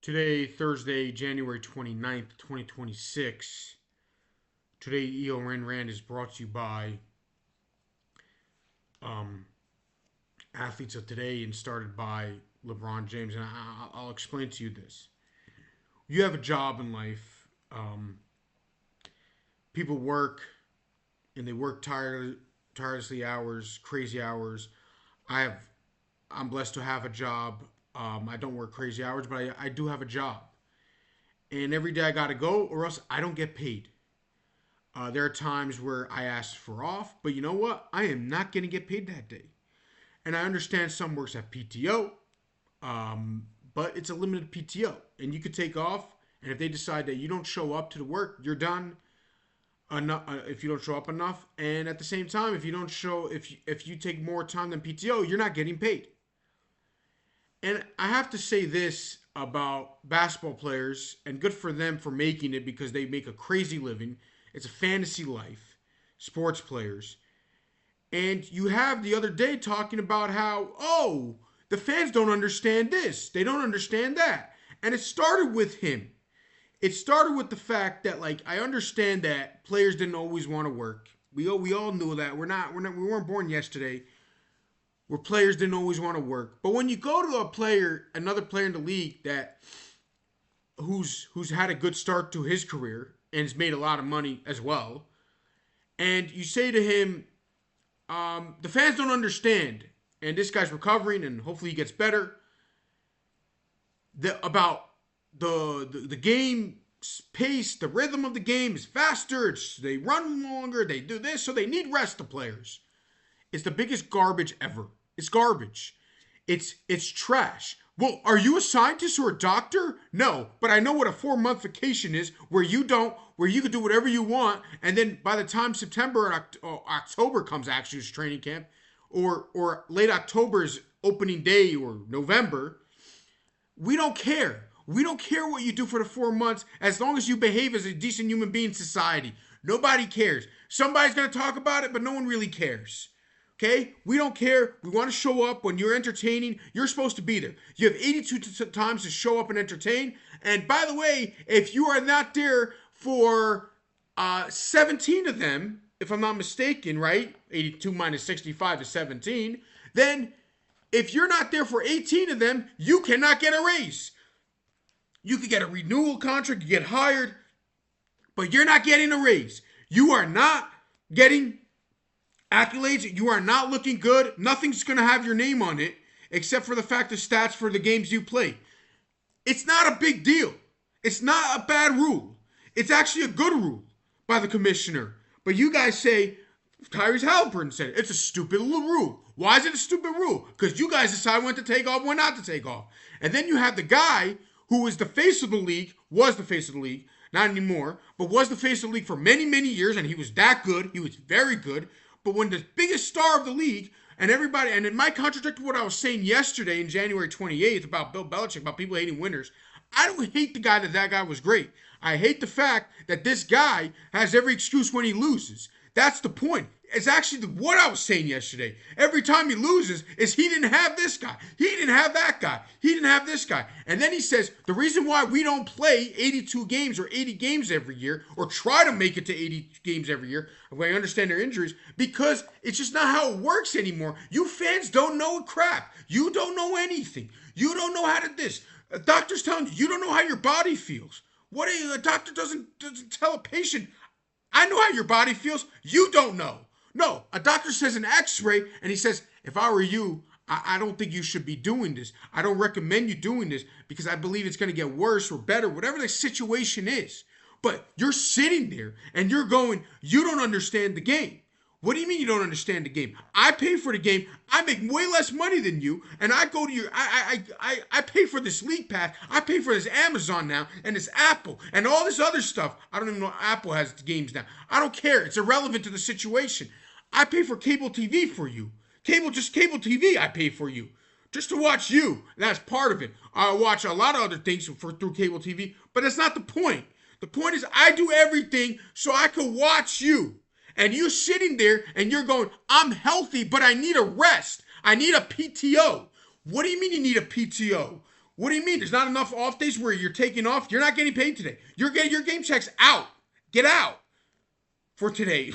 Today, Thursday, January 29th, 2026. Today, EO Rand is brought to you by um, Athletes of Today and started by LeBron James. And I'll explain to you this. You have a job in life. People work and they work tirelessly hours, crazy hours. I have, I'm blessed to have a job. I don't work crazy hours, but I do have a job. And every day I got to go or else I don't get paid. There are times where I ask for off, but you know what? I am not going to get paid that day. And I understand some works have PTO, but it's a limited PTO. And you could take off, and if they decide that you don't show up to the work, you're done. If you don't show up enough, and at the same time, if you take more time than PTO, you're not getting paid. And I have to say this about basketball players, and good for them for making it because they make a crazy living. It's a fantasy life, sports players. And you have the other day talking about how, oh, the fans don't understand this. They don't understand that. And it started with him. It started with the fact that, like, I understand that players didn't always want to work. We all knew that. We weren't born yesterday where players didn't always want to work. But when you go to another player in the league that who's had a good start to his career and has made a lot of money as well, and you say to him, the fans don't understand, and this guy's recovering, and hopefully he gets better. About the game pace, the rhythm of the game is faster. They run longer. They do this, so they need rest. The players. It's the biggest garbage ever. It's garbage. It's trash. Well, are you a scientist or a doctor? No, but I know what a 4-month vacation is, where you can do whatever you want, and then by the time September or October comes, actually, it's training camp, or late October is opening day, or November, we don't care. We don't care what you do for the 4 months as long as you behave as a decent human being in society. Nobody cares. Somebody's going to talk about it, but no one really cares. Okay? We don't care. We want to show up when you're entertaining. You're supposed to be there. You have 82 times to show up and entertain. And by the way, if you are not there for 17 of them, if I'm not mistaken, right? 82 minus 65 is 17. Then if you're not there for 18 of them, you cannot get a raise. You could get a renewal contract, you get hired, but you're not getting a raise. You are not getting accolades. You are not looking good. Nothing's going to have your name on it except for the fact of stats for the games you play. It's not a big deal. It's not a bad rule. It's actually a good rule by the commissioner. But you guys say, Tyrese Halliburton said it's a stupid rule. Why is it a stupid rule? Because you guys decide when to take off, when not to take off. And then you have the guy who is the face of the league, was the face of the league, not anymore, but was the face of the league for many, many years, and he was that good. He was very good. But when the biggest star of the league, and everybody, and it might contradict what I was saying yesterday in January 28th about Bill Belichick, about people hating winners, I don't hate the guy that guy was great. I hate the fact that this guy has every excuse when he loses. That's the point. It's actually what I was saying yesterday. Every time he loses is he didn't have this guy. He didn't have that guy. He didn't have this guy. And then he says, the reason why we don't play 82 games or 80 games every year, or try to make it to 80 games every year, when I understand their injuries, because it's just not how it works anymore. You fans don't know crap. You don't know anything. You don't know how to this. A doctor's telling you, you don't know how your body feels. A doctor doesn't tell a patient, I know how your body feels. You don't know. No, a doctor says an x-ray, and he says, if I were you, I don't think you should be doing this. I don't recommend you doing this because I believe it's going to get worse or better, whatever the situation is. But you're sitting there, and you're going, you don't understand the game. What do you mean you don't understand the game? I pay for the game. I make way less money than you, and I go to your. I pay for this League Pass. I pay for this Amazon now, and this Apple, and all this other stuff. I don't even know Apple has the games now. I don't care. It's irrelevant to the situation. I pay for cable TV for you. Cable TV. I pay for you just to watch you. That's part of it. I watch a lot of other things through cable TV, but that's not the point. The point is I do everything so I can watch you. And you're sitting there and you're going, I'm healthy, but I need a rest. I need a PTO. What do you mean you need a PTO? What do you mean? There's not enough off days where you're taking off? You're not getting paid today. You're getting your game checks out. Get out for today.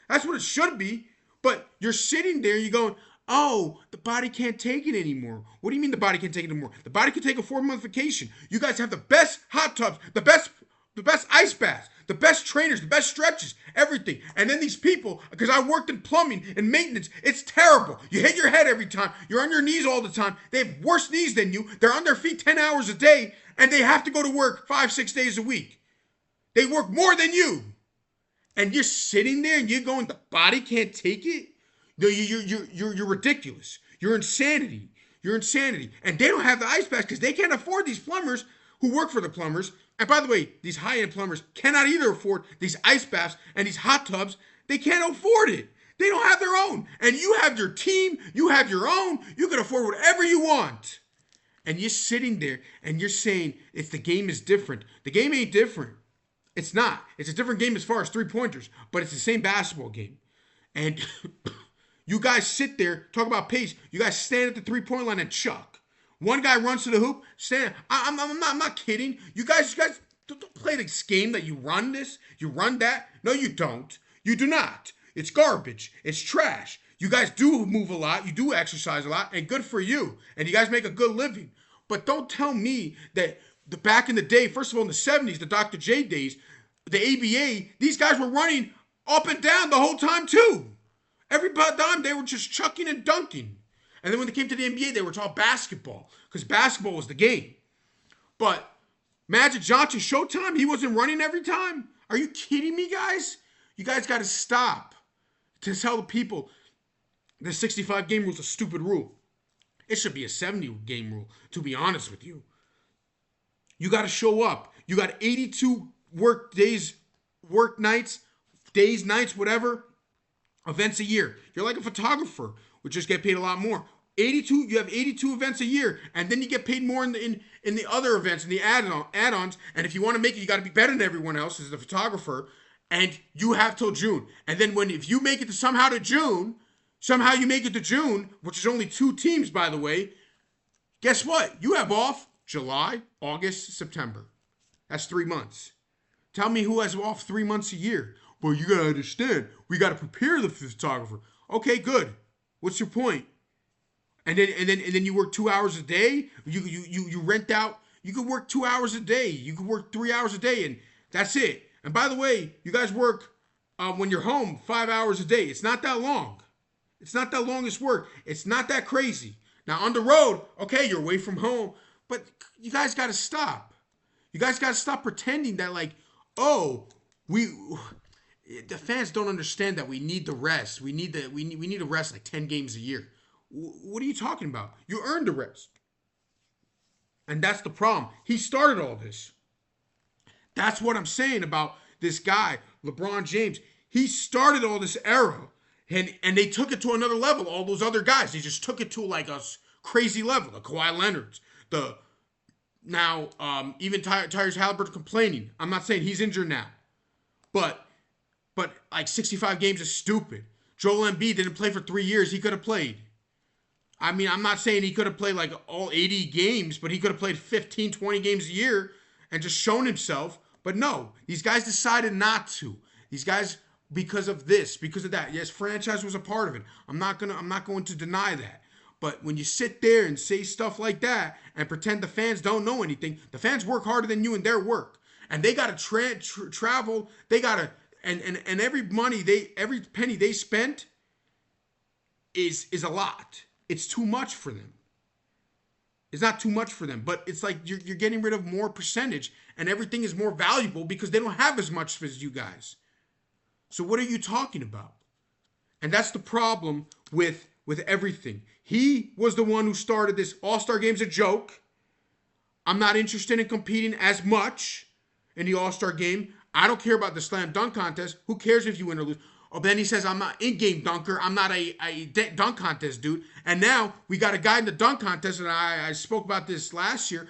That's what it should be. But you're sitting there, you're going, oh, the body can't take it anymore. What do you mean the body can't take it anymore? The body can take a 4-month vacation. You guys have the best hot tubs, the best ice baths, the best trainers, the best stretches, everything. And then these people, because I worked in plumbing and maintenance, it's terrible. You hit your head every time. You're on your knees all the time. They have worse knees than you. They're on their feet 10 hours a day, and they have to go to work 5-6 days a week. They work more than you. And you're sitting there and you're going, the body can't take it? No, you're ridiculous. You're insanity. You're insanity. And they don't have the ice baths because they can't afford these plumbers who work for the plumbers. And by the way, these high-end plumbers cannot either afford these ice baths and these hot tubs. They can't afford it. They don't have their own. And you have your team. You have your own. You can afford whatever you want. And you're sitting there and you're saying if the game is different. The game ain't different. It's not. It's a different game as far as three-pointers, but it's the same basketball game. And you guys sit there, talk about pace. You guys stand at the three-point line and chuck. One guy runs to the hoop, stand. I'm not kidding. You guys don't play this game that you run this, you run that. No, you don't. You do not. It's garbage. It's trash. You guys do move a lot. You do exercise a lot, and good for you. And you guys make a good living. But don't tell me that back in the day, first of all, in the 70s, the Dr. J days, the ABA, these guys were running up and down the whole time too. Every time they were just chucking and dunking. And then when they came to the NBA, they were taught basketball because basketball was the game. But Magic Johnson, Showtime, he wasn't running every time. Are you kidding me, guys? You guys got to stop to tell the people the 65-game rule is a stupid rule. It should be a 70-game rule, to be honest with you. You got to show up. You got 82 work days, work nights, days, nights, whatever, events a year. You're like a photographer, which just get paid a lot more. You have 82 events a year, and then you get paid more in the other events, in the add-ons. And if you want to make it, you got to be better than everyone else as the photographer. And you have till June. And then if you make it somehow you make it to June, which is only 2 teams, by the way, guess what? You have off July, August, September. That's 3 months. Tell me who has off 3 months a year. Well, you got to understand. We got to prepare the photographer. Okay, good. What's your point? And then you work 2 hours a day. You rent out. You could work 2 hours a day. You could work 3 hours a day, and that's it. And by the way, you guys work when you're home 5 hours a day. It's not that long. It's not that longest work. It's not that crazy. Now on the road, okay, you're away from home, but you guys got to stop. You guys got to stop pretending that the fans don't understand that we need the rest. We need to rest like 10 games a year. What are you talking about? You earned the rest. And that's the problem. He started all this. That's what I'm saying about this guy, LeBron James. He started all this era, and they took it to another level. All those other guys, they just took it to like a crazy level. The Kawhi Leonards, even Tyrese Halliburton complaining. I'm not saying he's injured now, but like 65 games is stupid. Joel Embiid didn't play for 3 years. He could have played. I mean, I'm not saying he could have played like all 80 games, but he could have played 15, 20 games a year and just shown himself. But no, these guys decided not to. These guys, because of this, because of that. Yes, franchise was a part of it. I'm not going to deny that. But when you sit there and say stuff like that and pretend the fans don't know anything, the fans work harder than you in their work. And they got to travel. They got to, and every penny they spent is a lot. It's too much for them. It's not too much for them, but it's like you're getting rid of more percentage and everything is more valuable because they don't have as much as you guys. So what are you talking about? And that's the problem with everything. He was the one who started this. All-Star Game's a joke. I'm not interested in competing as much in the All-Star Game. I don't care about the slam dunk contest. Who cares if you win or lose? Oh, then he says, I'm not in-game dunker. I'm not a dunk contest dude. And now we got a guy in the dunk contest, and I spoke about this last year.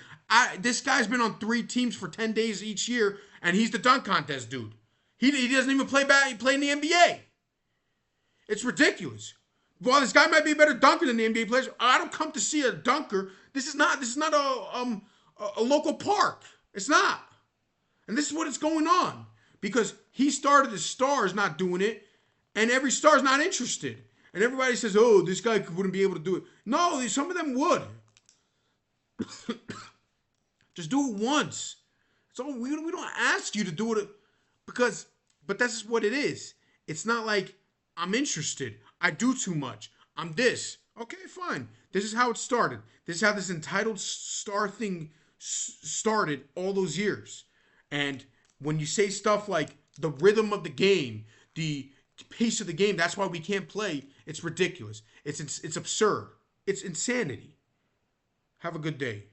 This guy's been on 3 teams for 10 days each year, and he's the dunk contest dude. He doesn't even play in the NBA. It's ridiculous. While this guy might be a better dunker than the NBA players, I don't come to see a dunker This is not a local park. It's not. And this is what is going on. Because he started, the stars not doing it, and every star's not interested. And everybody says, oh, this guy wouldn't be able to do it. No, some of them would. Just do it once. So we don't ask you to do it because, but that's what it is. It's not like I'm interested. I do too much. I'm this. Okay, fine. This is how it started. This is how this entitled star thing started all those years. And when you say stuff like the rhythm of the game, the pace of the game, that's why we can't play. It's ridiculous. It's absurd. It's insanity. Have a good day.